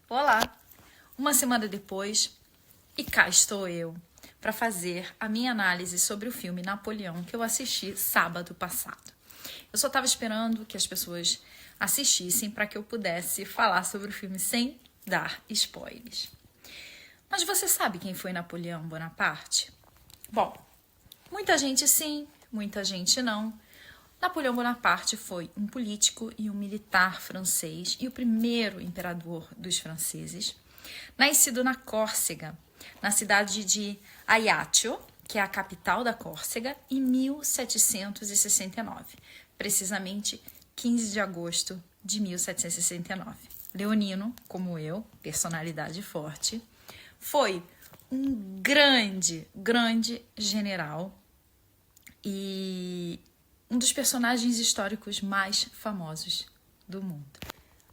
Olá! Uma semana depois, e cá estou eu para fazer a minha análise sobre o filme Napoleão que eu assisti sábado passado. Eu só estava esperando que as pessoas assistissem para que eu pudesse falar sobre o filme sem dar spoilers. Mas você sabe quem foi Napoleão Bonaparte? Bom, muita gente sim, muita gente não. Napoleão Bonaparte foi um político e um militar francês e o primeiro imperador dos franceses, nascido na Córcega, na cidade de Ajaccio, que é a capital da Córcega, em 1769, precisamente 15 de agosto de 1769. Leonino, como eu, personalidade forte, foi um grande general e um dos personagens históricos mais famosos do mundo.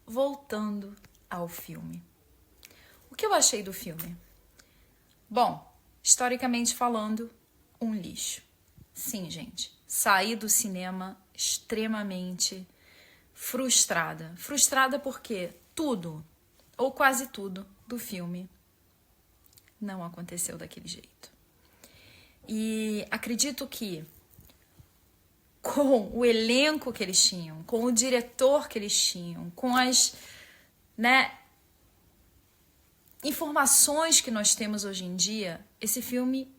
Voltando ao filme. O que eu achei do filme? Bom, historicamente falando, um lixo. Sim, gente. Saí do cinema extremamente frustrada. Frustrada porque tudo, ou quase tudo, do filme não aconteceu daquele jeito. E acredito que com o elenco que eles tinham, com o diretor que eles tinham, com as informações que nós temos hoje em dia, esse filme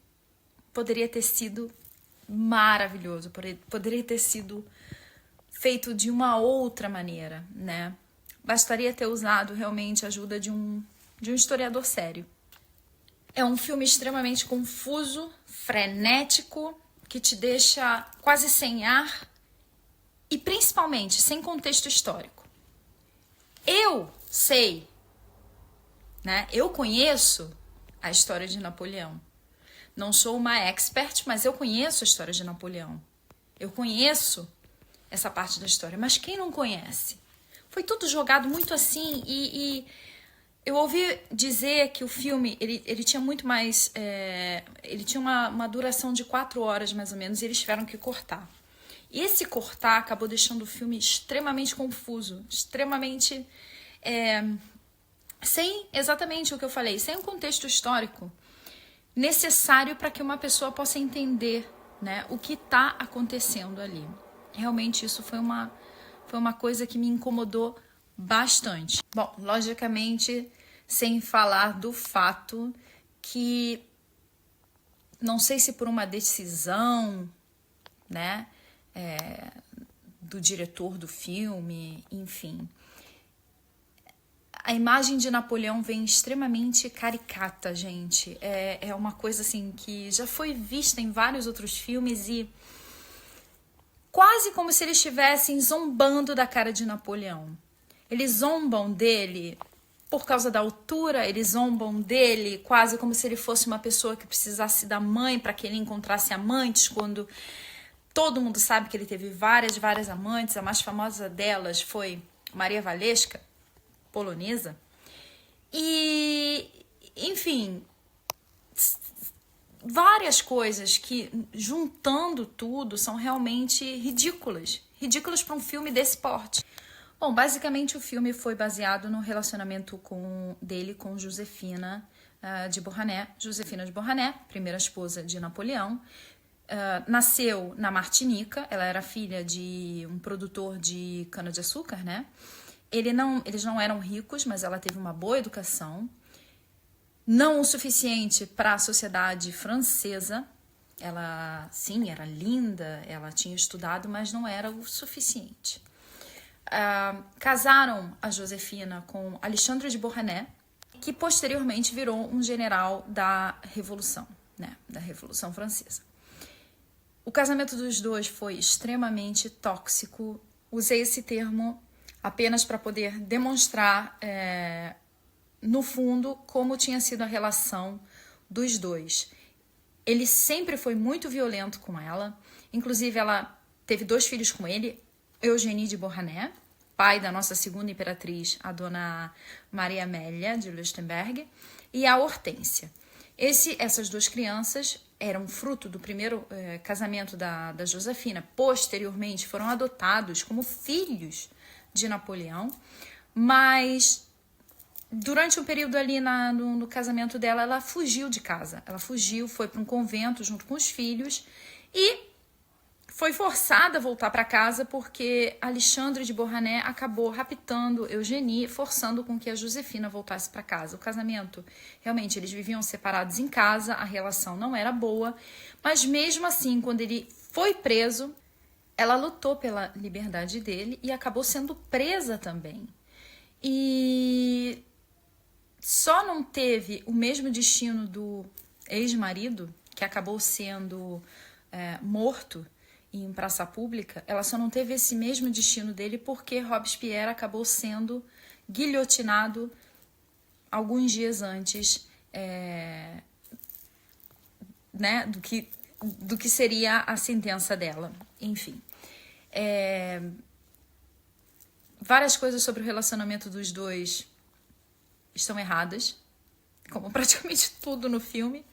poderia ter sido maravilhoso, poderia ter sido feito de uma outra maneira, né? Bastaria ter usado realmente a ajuda de um historiador sério. É um filme extremamente confuso, frenético, que te deixa quase sem ar e principalmente sem contexto histórico. Eu sei, né? Eu conheço a história de Napoleão. Não sou uma expert, mas eu conheço a história de Napoleão. Eu conheço essa parte da história. Mas quem não conhece? Foi tudo jogado muito assim e eu ouvi dizer que o filme, ele tinha muito mais... ele tinha uma duração de 4 horas, mais ou menos, e eles tiveram que cortar. E esse cortar acabou deixando o filme extremamente confuso, extremamente... sem exatamente o que eu falei, sem um contexto histórico necessário para que uma pessoa possa entender, né, o que está acontecendo ali. Realmente isso foi uma coisa que me incomodou bastante. Bom, logicamente, sem falar do fato que, não sei se por uma decisão, né, do diretor do filme, enfim, a imagem de Napoleão vem extremamente caricata, gente. É uma coisa assim que já foi vista em vários outros filmes e quase como se eles estivessem zombando da cara de Napoleão. Eles zombam dele por causa da altura, eles zombam dele quase como se ele fosse uma pessoa que precisasse da mãe para que ele encontrasse amantes, quando todo mundo sabe que ele teve várias amantes. A mais famosa delas foi Maria Walewska, polonesa. E, enfim, várias coisas que, juntando tudo, são realmente ridículas. Ridículas para um filme desse porte. Bom, basicamente o filme foi baseado no relacionamento dele com Josefina de Beauharnais. Josefina de Beauharnais, primeira esposa de Napoleão, nasceu na Martinica. Ela era filha de um produtor de cana-de-açúcar, né? Eles não eram ricos, mas ela teve uma boa educação. Não o suficiente para a sociedade francesa. Ela, sim, era linda, ela tinha estudado, mas não era o suficiente. Casaram a Josefina com Alexandre de Beauharnais, que posteriormente virou um general da Revolução, né, da Revolução Francesa. O casamento dos dois foi extremamente tóxico. Usei esse termo apenas para poder demonstrar, no fundo, como tinha sido a relação dos dois. Ele sempre foi muito violento com ela. Inclusive, ela teve 2 filhos com ele, Eugénie de Beauharnais, pai da nossa segunda imperatriz, a dona Maria Amélia de Leuchtenberg, e a Hortência. Essas 2 crianças eram fruto do primeiro casamento da Josefina. Posteriormente, foram adotados como filhos de Napoleão, mas durante um período ali no casamento dela, ela fugiu de casa. Ela fugiu, foi para um convento junto com os filhos e foi forçada a voltar para casa porque Alexandre de Beauharnais acabou raptando Eugénie, forçando com que a Josefina voltasse para casa. O casamento, realmente, eles viviam separados em casa, a relação não era boa, mas mesmo assim, quando ele foi preso, ela lutou pela liberdade dele e acabou sendo presa também. E só não teve o mesmo destino do ex-marido, que acabou sendo morto em praça pública. Ela só não teve esse mesmo destino dele porque Robespierre acabou sendo guilhotinado alguns dias antes né, do que seria a sentença dela. Enfim. Várias coisas sobre o relacionamento dos dois estão erradas, como praticamente tudo no filme.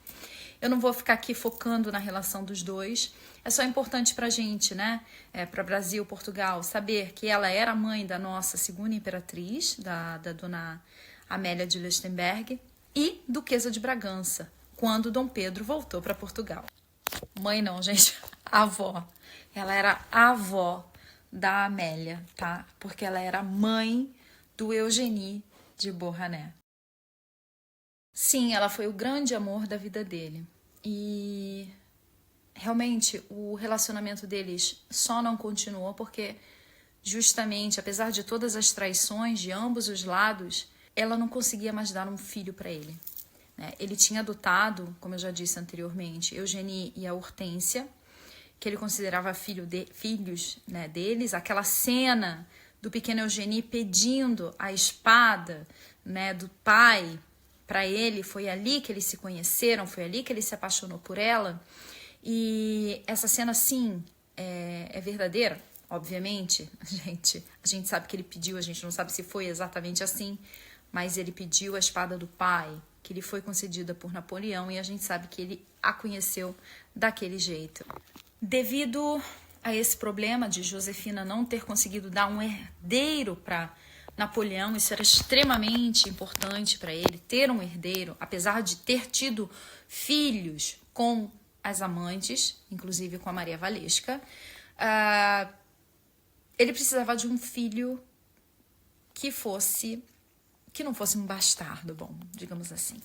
Eu não vou ficar aqui focando na relação dos dois. É só importante pra gente, né? Para Brasil, Portugal, saber que ela era mãe da nossa segunda imperatriz, da dona Amélia de Lichtenberg, e duquesa de Bragança, quando Dom Pedro voltou para Portugal. Mãe não, gente, avó. Ela era a avó da Amélia, tá? Porque ela era mãe do Eugénie de Beauharnais. Sim, ela foi o grande amor da vida dele. E realmente o relacionamento deles só não continuou porque justamente, apesar de todas as traições de ambos os lados, ela não conseguia mais dar um filho para ele. Ele tinha adotado, como eu já disse anteriormente, Eugénie e a Hortência, que ele considerava filhos, né, deles. Aquela cena do pequeno Eugénie pedindo a espada, né, do pai para ele, foi ali que eles se conheceram, foi ali que ele se apaixonou por ela. E essa cena, sim, é verdadeira, obviamente. A gente sabe que ele pediu, a gente não sabe se foi exatamente assim, mas ele pediu a espada do pai, que lhe foi concedida por Napoleão, e a gente sabe que ele a conheceu daquele jeito. Devido a esse problema de Josefina não ter conseguido dar um herdeiro para Napoleão, isso era extremamente importante para ele, ter um herdeiro, apesar de ter tido filhos com as amantes, inclusive com a Maria Walewska, ele precisava de um filho que não fosse um bastardo, bom, digamos assim.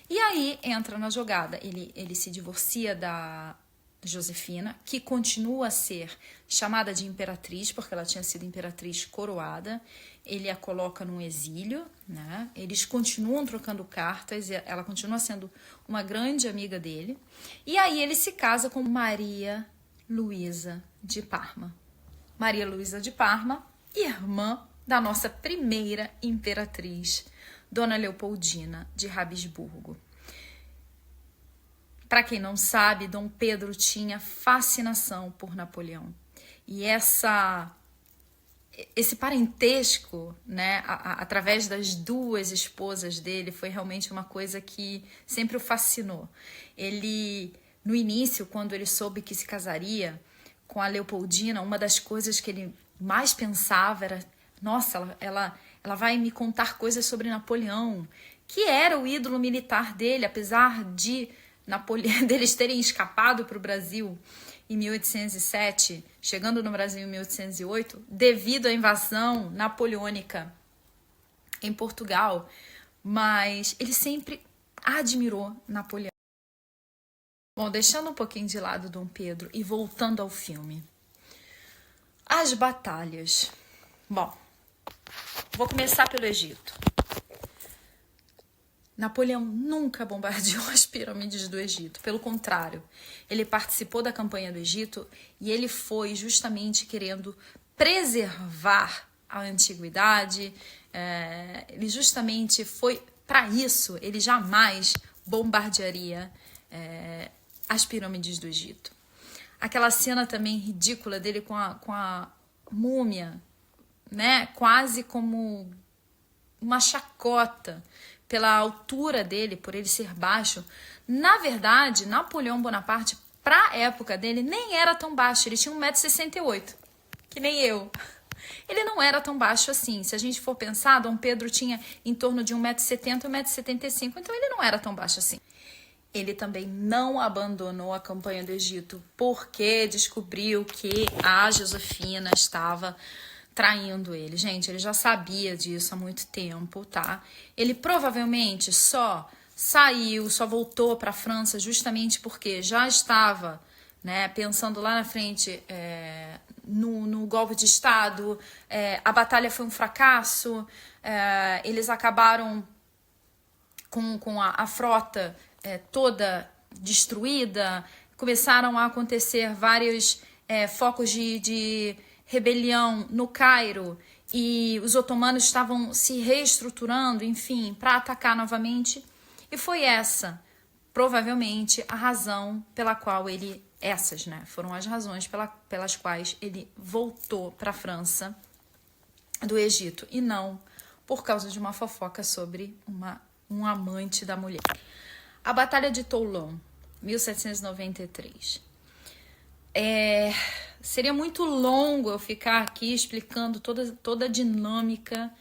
E aí entra na jogada, ele se divorcia da Josefina, que continua a ser chamada de imperatriz, porque ela tinha sido imperatriz coroada. Ele a coloca num exílio, né? Eles continuam trocando cartas, ela continua sendo uma grande amiga dele. E aí ele se casa com Maria Luísa de Parma. Maria Luísa de Parma, irmã da nossa primeira imperatriz, Dona Leopoldina de Habsburgo. Para quem não sabe, Dom Pedro tinha fascinação por Napoleão. E esse parentesco, né, através das duas esposas dele, foi realmente uma coisa que sempre o fascinou. Ele, no início, quando ele soube que se casaria com a Leopoldina, uma das coisas que ele mais pensava era: nossa, ela vai me contar coisas sobre Napoleão, que era o ídolo militar dele, apesar de deles terem escapado para o Brasil em 1807, chegando no Brasil em 1808, devido à invasão napoleônica em Portugal, mas ele sempre admirou Napoleão. Bom, deixando um pouquinho de lado Dom Pedro e voltando ao filme. As batalhas. Bom, vou começar pelo Egito. Napoleão nunca bombardeou as pirâmides do Egito. Pelo contrário, ele participou da campanha do Egito e ele foi justamente querendo preservar a antiguidade. Ele justamente foi para isso. Ele jamais bombardearia as pirâmides do Egito. Aquela cena também ridícula dele com a múmia, né? Quase como uma chacota pela altura dele, por ele ser baixo. Na verdade, Napoleão Bonaparte, para a época dele, nem era tão baixo. Ele tinha 1,68 m, que nem eu. Ele não era tão baixo assim. Se a gente for pensar, Dom Pedro tinha em torno de 1,70 m, 1,75 m, então ele não era tão baixo assim. Ele também não abandonou a campanha do Egito porque descobriu que a Josefina estava traindo ele. Gente, ele já sabia disso há muito tempo, tá? Ele provavelmente só saiu, só voltou para a França justamente porque já estava, né, pensando lá na frente no golpe de Estado. A batalha foi um fracasso, eles acabaram com a frota toda destruída, começaram a acontecer vários focos de rebelião no Cairo e os otomanos estavam se reestruturando, enfim, para atacar novamente. E foi essa, provavelmente, a razão pela qual ele... Essas, né? Foram as razões pelas quais ele voltou para a França do Egito. E não por causa de uma fofoca sobre um amante da mulher. A Batalha de Toulon, 1793. Seria muito longo eu ficar aqui explicando toda a dinâmica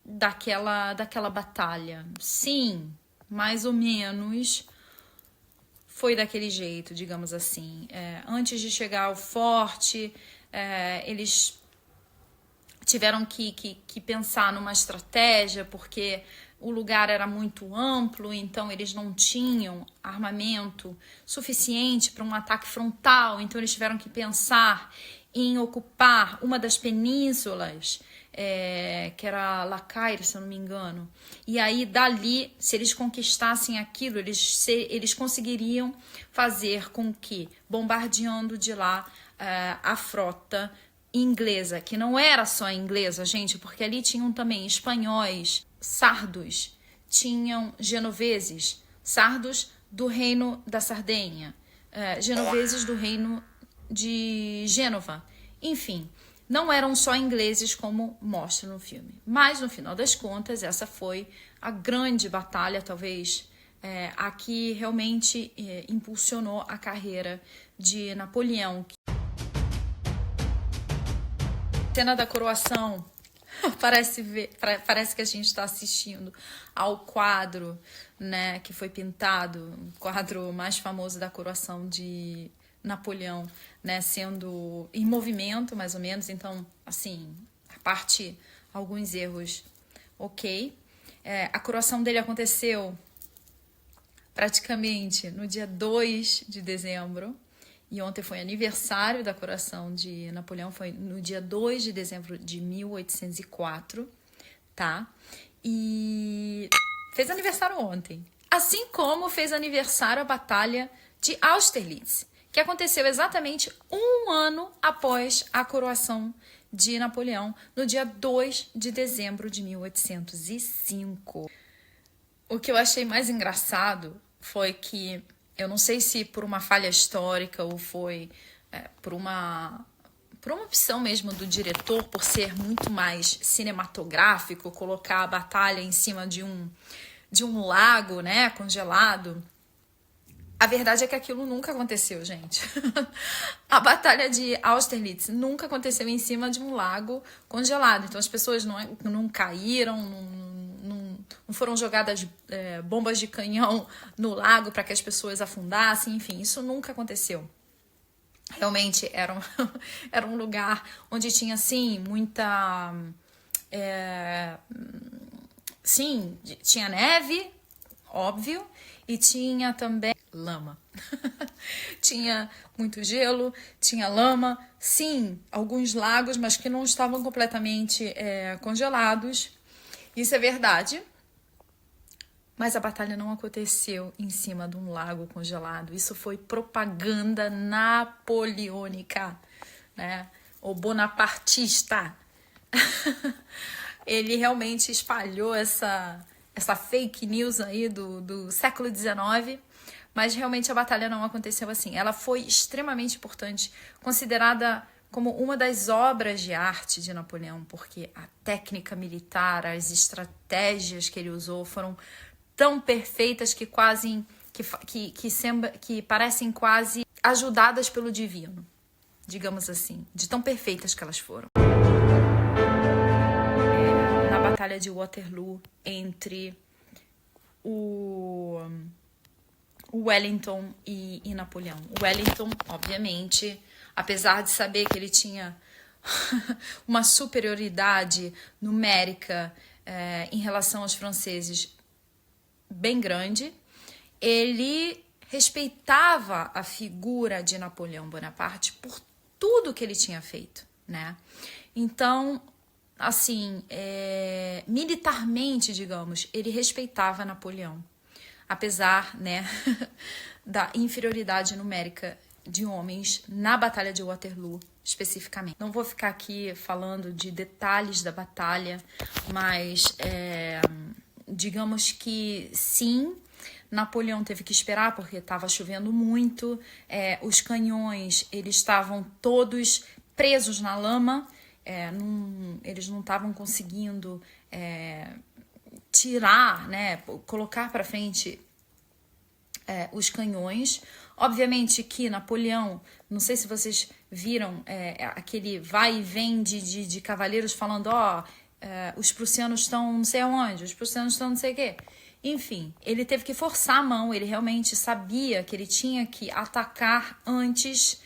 daquela batalha. Sim, mais ou menos foi daquele jeito, digamos assim. Antes de chegar ao forte, eles tiveram que pensar numa estratégia, porque o lugar era muito amplo, então eles não tinham armamento suficiente para um ataque frontal, então eles tiveram que pensar em ocupar uma das penínsulas, que era Lacaire, se eu não me engano. E aí, dali, se eles conquistassem aquilo, eles conseguiriam fazer com que, bombardeando de lá a frota inglesa, que não era só inglesa, gente, porque ali tinham também espanhóis, sardos, tinham genoveses, sardos do reino da Sardenha, genoveses do reino de Gênova, enfim, não eram só ingleses como mostra no filme. Mas, no final das contas, essa foi a grande batalha, talvez, a que realmente impulsionou a carreira de Napoleão. Cena da coroação, parece que a gente está assistindo ao quadro, né, que foi pintado, o quadro mais famoso da coroação de Napoleão, né, sendo em movimento, mais ou menos. Então, assim, a parte, alguns erros, ok. A coroação dele aconteceu praticamente no dia 2 de dezembro, e ontem foi aniversário da coroação de Napoleão, foi no dia 2 de dezembro de 1804, tá? E fez aniversário ontem. Assim como fez aniversário a Batalha de Austerlitz, que aconteceu exatamente um ano após a coroação de Napoleão, no dia 2 de dezembro de 1805. O que eu achei mais engraçado foi que, eu não sei se por uma falha histórica ou foi por uma opção mesmo do diretor, por ser muito mais cinematográfico, colocar a batalha em cima de um lago, né, congelado. A verdade é que aquilo nunca aconteceu, gente. A Batalha de Austerlitz nunca aconteceu em cima de um lago congelado. Então as pessoas não caíram, não foram jogadas bombas de canhão no lago para que as pessoas afundassem. Enfim, isso nunca aconteceu. Realmente era um lugar onde tinha, sim, muita... sim, tinha neve, óbvio, e tinha também lama. Tinha muito gelo, tinha lama, sim, alguns lagos, mas que não estavam completamente congelados. Isso é verdade. Mas a batalha não aconteceu em cima de um lago congelado. Isso foi propaganda napoleônica, né? Ou bonapartista. Ele realmente espalhou essa fake news aí do século XIX, mas realmente a batalha não aconteceu assim. Ela foi extremamente importante, considerada como uma das obras de arte de Napoleão, porque a técnica militar, as estratégias que ele usou foram tão perfeitas que quase que parecem quase ajudadas pelo divino. digamos assim, de tão perfeitas que elas foram. Na Batalha de Waterloo, entre o Wellington e Napoleão. O Wellington, obviamente, apesar de saber que ele tinha uma superioridade numérica em relação aos franceses bem grande, ele respeitava a figura de Napoleão Bonaparte por tudo que ele tinha feito, né? Então, assim, militarmente, digamos, ele respeitava Napoleão, apesar, né, da inferioridade numérica de homens na Batalha de Waterloo, especificamente. Não vou ficar aqui falando de detalhes da batalha, mas digamos que sim, Napoleão teve que esperar porque estava chovendo muito, os canhões eles estavam todos presos na lama, eles não estavam conseguindo tirar, né, colocar para frente os canhões. Obviamente que Napoleão, não sei se vocês viram aquele vai e vem de cavaleiros falando, os prussianos estão não sei aonde, os prussianos estão não sei o quê. Enfim, ele teve que forçar a mão, ele realmente sabia que ele tinha que atacar antes,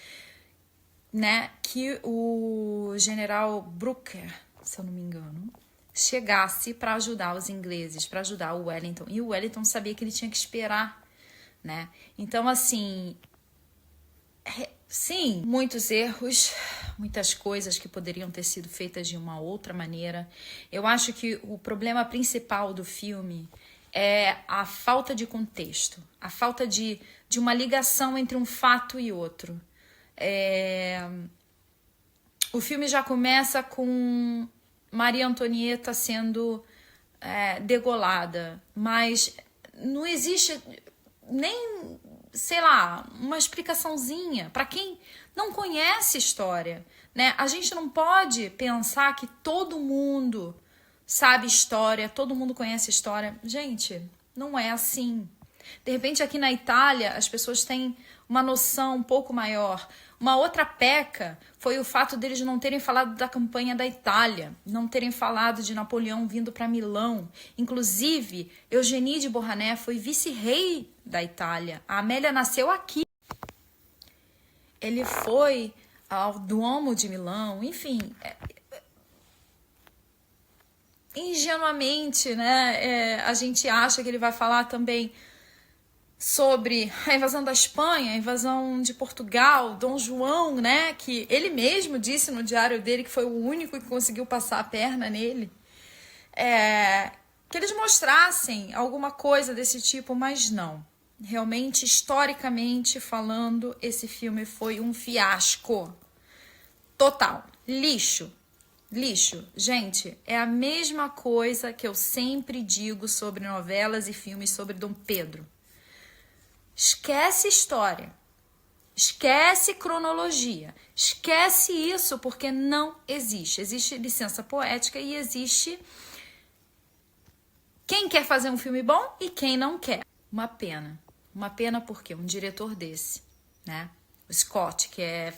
né, que o general Brooker, se eu não me engano, chegasse para ajudar os ingleses, para ajudar o Wellington. E o Wellington sabia que ele tinha que esperar, né? Então, assim, sim, muitos erros, muitas coisas que poderiam ter sido feitas de uma outra maneira. Eu acho que o problema principal do filme é a falta de contexto, a falta de uma ligação entre um fato e outro. O filme já começa com Maria Antonieta sendo degolada, mas não existe nem, sei lá, uma explicaçãozinha para quem não conhece história, né? A gente não pode pensar que todo mundo sabe história, todo mundo conhece história. Gente, não é assim. De repente, aqui na Itália, as pessoas têm uma noção um pouco maior. Uma outra peca foi o fato deles não terem falado da campanha da Itália, não terem falado de Napoleão vindo para Milão. Inclusive, Eugénie de Beauharnais foi vice-rei da Itália. A Amélia nasceu aqui. Ele foi ao Duomo de Milão, enfim. Ingenuamente, né? A gente acha que ele vai falar também sobre a invasão da Espanha, a invasão de Portugal, Dom João, né? Que ele mesmo disse no diário dele que foi o único que conseguiu passar a perna nele. Que eles mostrassem alguma coisa desse tipo, mas não. Realmente, historicamente falando, esse filme foi um fiasco total. Lixo. Gente, é a mesma coisa que eu sempre digo sobre novelas e filmes sobre Dom Pedro. Esquece história, esquece cronologia, esquece isso porque não existe. Existe licença poética e existe quem quer fazer um filme bom e quem não quer. Uma pena porque um diretor desse, né, o Scott, que é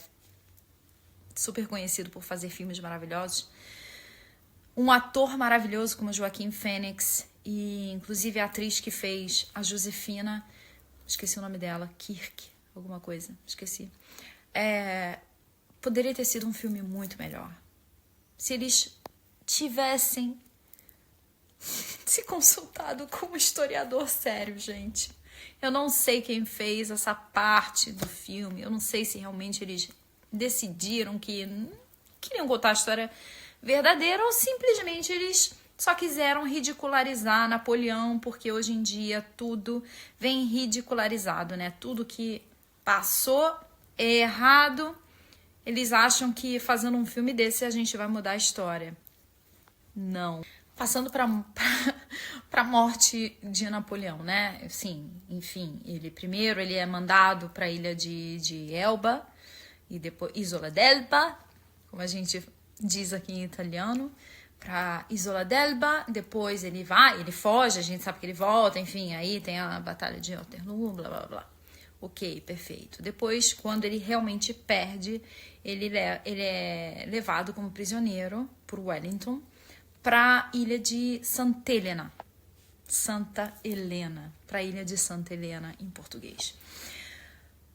super conhecido por fazer filmes maravilhosos, um ator maravilhoso como Joaquim Fênix e inclusive a atriz que fez a Josefina, esqueci o nome dela, Kirk, alguma coisa, esqueci. Poderia ter sido um filme muito melhor se eles tivessem se consultado com um historiador sério, gente. Eu não sei quem fez essa parte do filme, eu não sei se realmente eles decidiram que queriam contar a história verdadeira ou simplesmente eles só quiseram ridicularizar Napoleão, porque hoje em dia tudo vem ridicularizado, né? Tudo que passou é errado, eles acham que fazendo um filme desse a gente vai mudar a história. Não. Passando para a morte de Napoleão, né? Sim, enfim, ele é mandado para a ilha de Elba, e depois Isola d'Elba, como a gente diz aqui em italiano, para Isola d'Elba, depois ele foge, a gente sabe que ele volta, enfim, aí tem a batalha de Waterloo, blá blá blá. Ok, perfeito. Depois, quando ele realmente perde, ele é levado como prisioneiro por Wellington para a ilha de Santa Helena. Santa Helena, para a ilha de Santa Helena em português.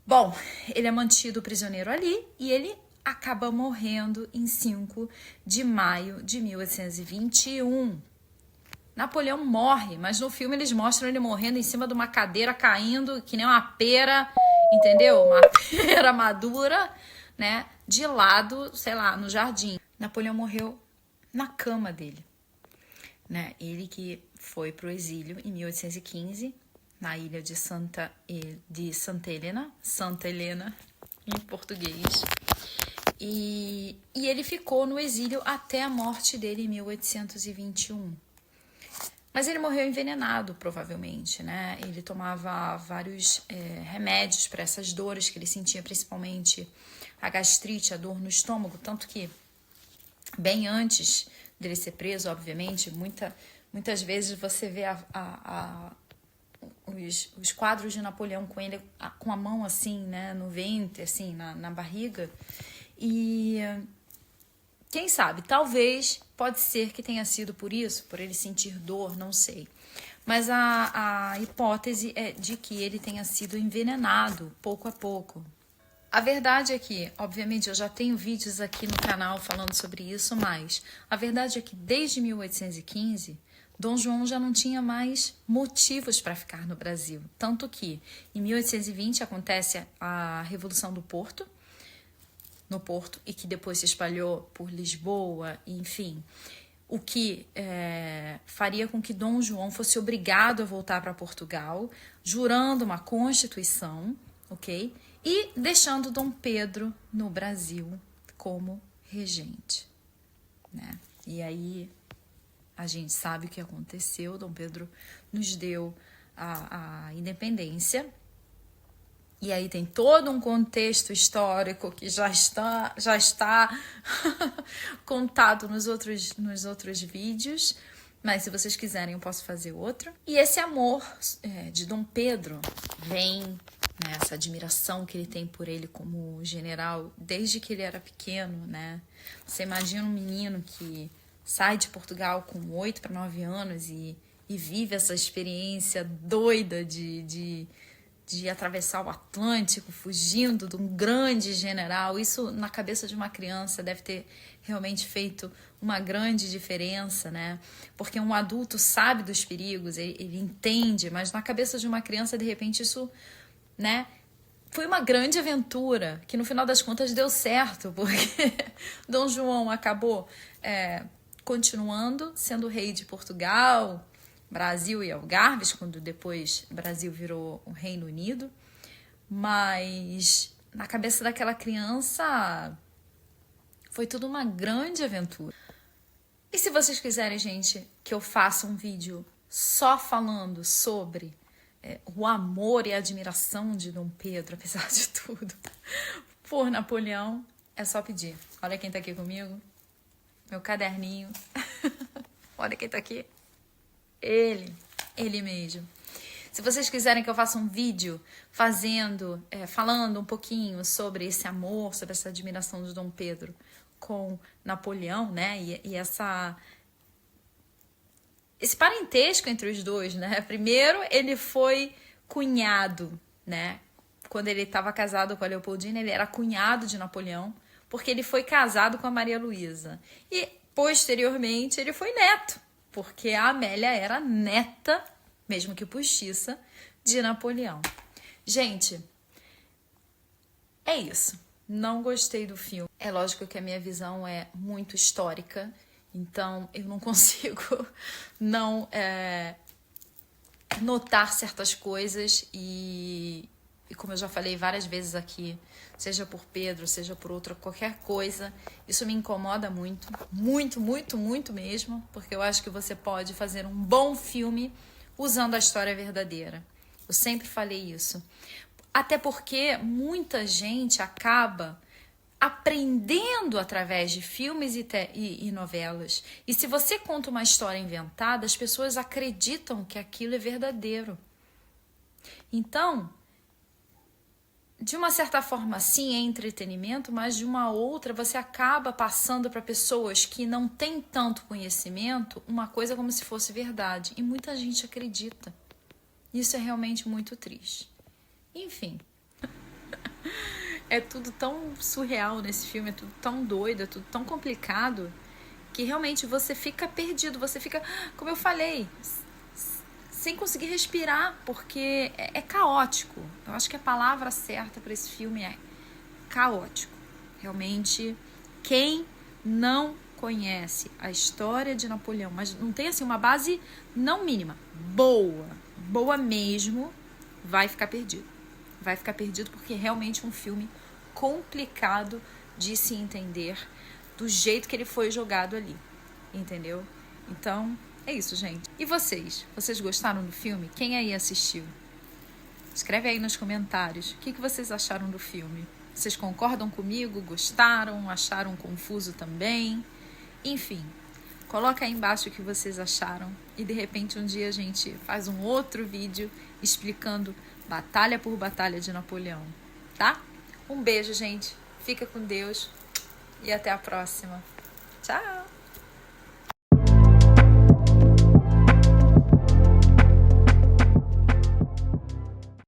Bom, ele é mantido prisioneiro ali e ele acaba morrendo em 5 de maio de 1821. Napoleão morre, mas no filme eles mostram ele morrendo em cima de uma cadeira, caindo que nem uma pera, entendeu? Uma pera madura, né? De lado, sei lá, no jardim. Napoleão morreu na cama dele, né? Ele que foi pro exílio em 1815, na ilha de Santa Helena, Santa Helena, em português. E ele ficou no exílio até a morte dele em 1821. Mas ele morreu envenenado, provavelmente, né? Ele tomava vários remédios para essas dores que ele sentia, principalmente a gastrite, a dor no estômago. Tanto que, bem antes dele ser preso, obviamente, muitas vezes você vê os quadros de Napoleão com ele com a mão assim, né? No ventre, assim, na barriga. E quem sabe, talvez, pode ser que tenha sido por isso, por ele sentir dor, não sei. Mas a hipótese é de que ele tenha sido envenenado pouco a pouco. A verdade é que, obviamente, eu já tenho vídeos aqui no canal falando sobre isso, mas a verdade é que desde 1815, Dom João já não tinha mais motivos para ficar no Brasil. Tanto que, em 1820, acontece a Revolução do Porto, no Porto, e que depois se espalhou por Lisboa, enfim, o que faria com que Dom João fosse obrigado a voltar para Portugal, jurando uma constituição, ok? E deixando Dom Pedro no Brasil como regente, né? E aí a gente sabe o que aconteceu. Dom Pedro nos deu a independência. E aí tem todo um contexto histórico que já está contado nos outros vídeos. Mas se vocês quiserem, eu posso fazer outro. E esse amor de Dom Pedro vem, né, essa admiração que ele tem por ele como general desde que ele era pequeno, né? Você imagina um menino que sai de Portugal com 8 para 9 anos e vive essa experiência doida de atravessar o Atlântico fugindo de um grande general. Isso na cabeça de uma criança deve ter realmente feito uma grande diferença, né? Porque um adulto sabe dos perigos, ele entende, mas na cabeça de uma criança, de repente, isso, né, foi uma grande aventura, que no final das contas deu certo, porque Dom João acabou continuando sendo rei de Portugal, Brasil e Algarves, quando depois Brasil virou o Reino Unido. Mas na cabeça daquela criança foi tudo uma grande aventura. E se vocês quiserem, gente, que eu faça um vídeo só falando sobre o amor e a admiração de Dom Pedro, apesar de tudo, por Napoleão, é só pedir. Olha quem tá aqui comigo. Meu caderninho. Olha quem tá aqui. Ele mesmo. Se vocês quiserem que eu faça um vídeo falando um pouquinho sobre esse amor, sobre essa admiração de Dom Pedro com Napoleão, né? E esse parentesco entre os dois, né? Primeiro, ele foi cunhado, né? Quando ele estava casado com a Leopoldina, ele era cunhado de Napoleão, porque ele foi casado com a Maria Luísa. E, posteriormente, ele foi neto, porque a Amélia era neta, mesmo que postiça, de Napoleão. Gente, é isso. Não gostei do filme. É lógico que a minha visão é muito histórica, então eu não consigo não notar certas coisas e como eu já falei várias vezes aqui, seja por Pedro, seja por outra, qualquer coisa, isso me incomoda muito, muito, muito, muito mesmo, porque eu acho que você pode fazer um bom filme usando a história verdadeira. Eu sempre falei isso. Até porque muita gente acaba aprendendo através de filmes e novelas. E se você conta uma história inventada, as pessoas acreditam que aquilo é verdadeiro. Então, de uma certa forma, sim, é entretenimento, mas de uma outra você acaba passando para pessoas que não têm tanto conhecimento uma coisa como se fosse verdade. E muita gente acredita. Isso é realmente muito triste. Enfim. É tudo tão surreal nesse filme, é tudo tão doido, é tudo tão complicado, que realmente você fica perdido, você fica, como eu falei, sem conseguir respirar, porque é caótico. Eu acho que a palavra certa para esse filme é caótico. Realmente, quem não conhece a história de Napoleão, mas não tem assim uma base não mínima, boa mesmo, vai ficar perdido. Vai ficar perdido porque é realmente um filme complicado de se entender do jeito que ele foi jogado ali, entendeu? Então, é isso, gente. E vocês? Vocês gostaram do filme? Quem aí assistiu? Escreve aí nos comentários o que vocês acharam do filme. Vocês concordam comigo? Gostaram? Acharam confuso também? Enfim, coloca aí embaixo o que vocês acharam e de repente um dia a gente faz um outro vídeo explicando batalha por batalha de Napoleão, tá? Um beijo, gente. Fica com Deus e até a próxima. Tchau!